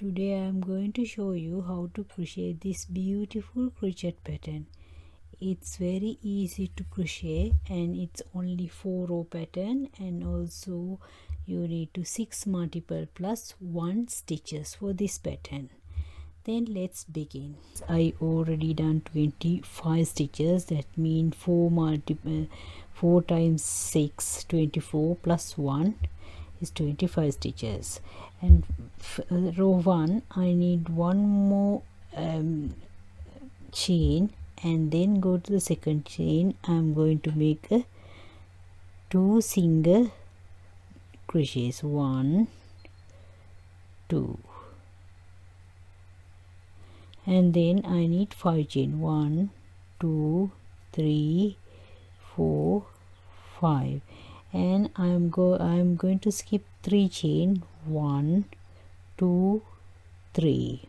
Today I am going to show you how to crochet this beautiful crochet pattern. It's very easy to crochet and it's only 4-row pattern, and also you need to 6 multiple plus 1 stitches for this pattern. Then let's begin. I already done 25 stitches, that means 4 times 6 24 plus 1 is 25 stitches, and row 1 I need one more chain, and then go to the second chain. I'm going to make a 2 single crochets, 1 2, and then I need 5 chain, 1 2 3 4 5, and I'm going to skip 3 chain, 1 2 3,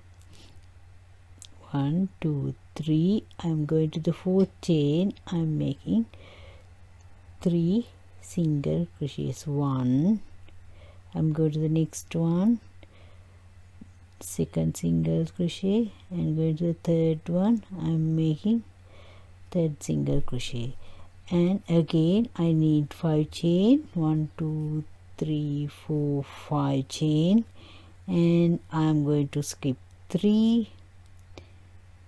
1 2 3. I'm going to the 4th chain. I'm making 3 single crochets, 1. I'm going to the next one, second single crochet, and going to the third one. I'm making third single crochet, and again I need 5 chain, 1 2 3 4 5 chain, and I'm going to skip 3,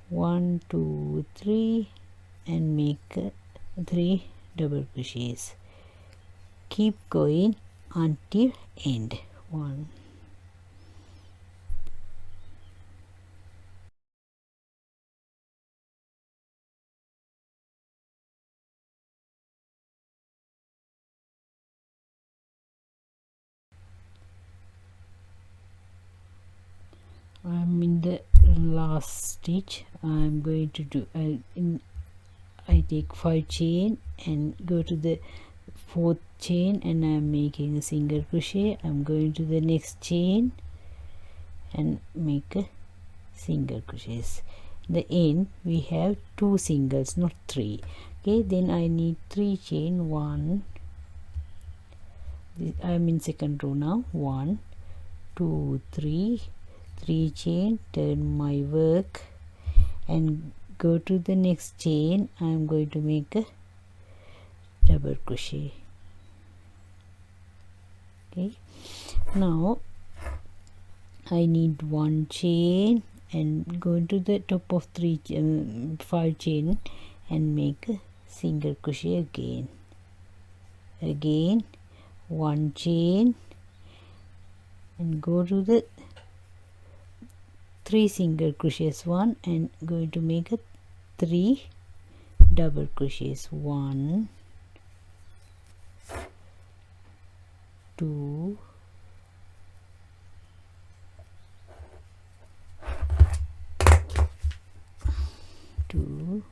1 2 3, and make 3 double crochets. Keep going until end. 1 I'm in the last stitch. I'm going to do I take 5 chain and go to the 4th chain, and I'm making a single crochet. I'm going to the next chain and make a single crochets. In the end we have 2 singles, not 3. Okay, then I need 3 chain, 1, I'm in second row now, 1 2 3, 3 chain, turn my work and go to the next chain. I'm going to make a double crochet. Okay, now I need 1 chain and go to the top of 5 chain and make a single crochet again 1 chain, and go to the 3 single crochets, 1, and going to make a 3 double crochets, 1 2 2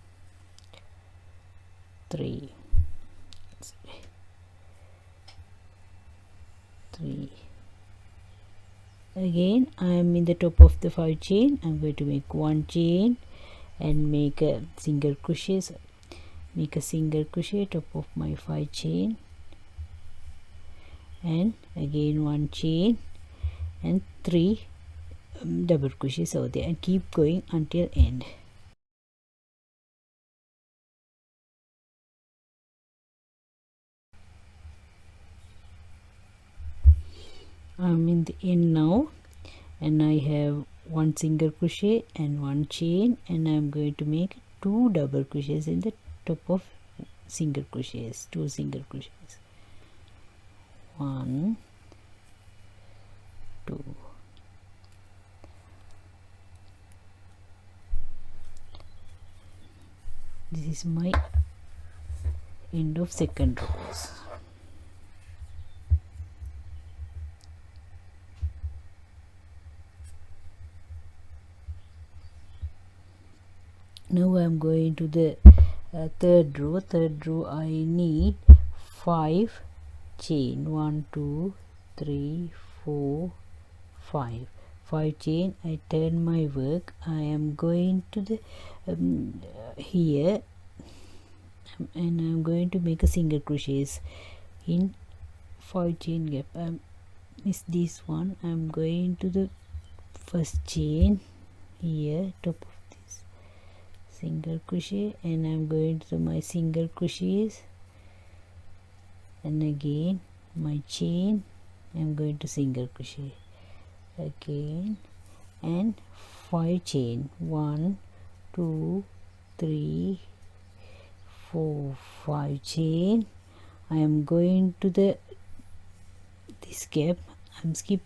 3 3. Again I am in the top of the 5 chain. I'm going to make 1 chain and make a single crochet, make a single crochet top of my 5 chain, and again 1 chain and 3 double crochets over there, and keep going until end. I'm in the end now, and I have 1 single crochet and 1 chain, and I'm going to make 2 double crochets in the top of single crochets, 2 single crochets, 1 2. This is my end of second rows. Now I'm going to the third row. I need 5 chain, 1 2 3 4 5 chain. I turn my work. I am going to the here, and I'm going to make a single crochets in 5 chain gap. I missed this one. I'm going to the first chain here, top of this single crochet, and I'm going to my single crochets, and again my chain, I'm going to single crochet again, and 5 chain, 1 2 3 4 5 chain. I am going to this gap. I'm skip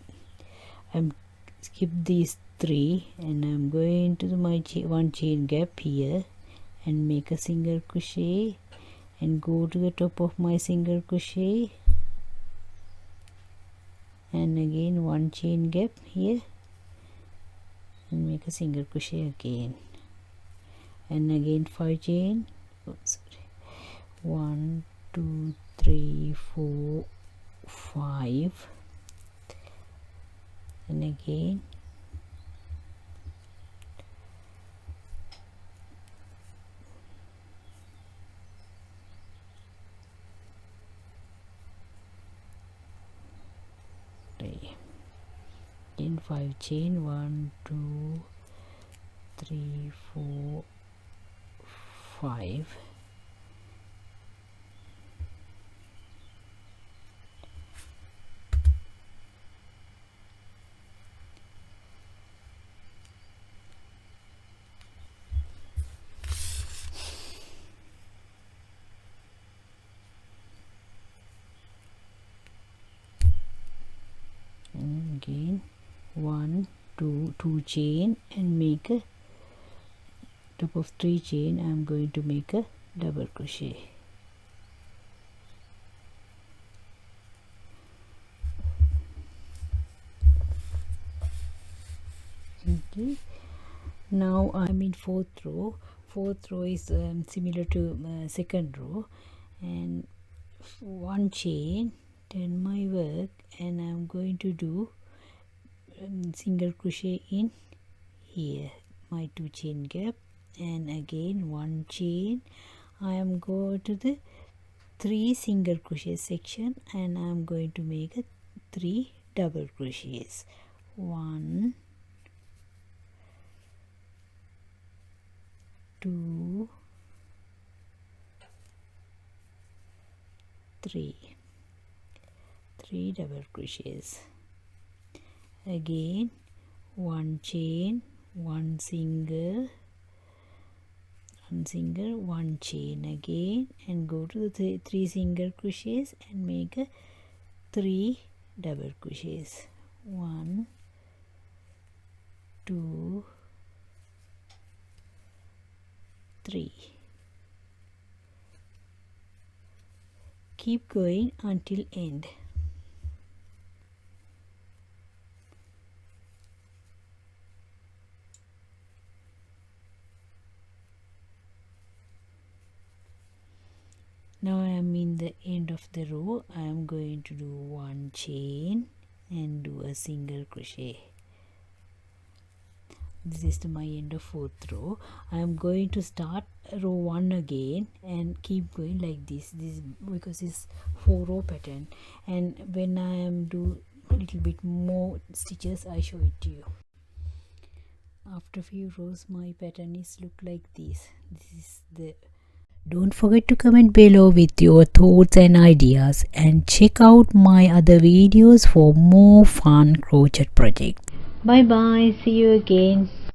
these 3, and I'm going to my one chain gap here and make a single crochet and go to the top of my single crochet, and again one chain gap here and make a single crochet again, and again 5 chain, 1 2 3 4 5, and again in 5 chain, 1 2 3 4 5, and again 1 2 chain and make a top of 3 chain. I'm going to make a double crochet. Okay, now I'm in fourth row. Fourth row is similar to second row, and 1 chain, turn my work, and I'm going to do single crochet in here, my 2 chain gap, and again 1 chain. I am going to the 3 single crochet section, and I'm going to make a 3 double crochets. 1 2 3 double crochets. Again 1 chain, 1 single, 1 chain again, and go to the 3 single crochets and make a 3 double crochets. 1 2 3. Keep going until end. Now I am in the end of the row. I am going to do 1 chain and do a single crochet. This is to my end of fourth row. I am going to start row 1 again and keep going like this. This because it's 4 row pattern, and when I am do a little bit more stitches, I show it to you. After few rows, my pattern is look like this. This is the. Don't forget to comment below with your thoughts and ideas, and check out my other videos for more fun crochet projects. Bye bye, see you again.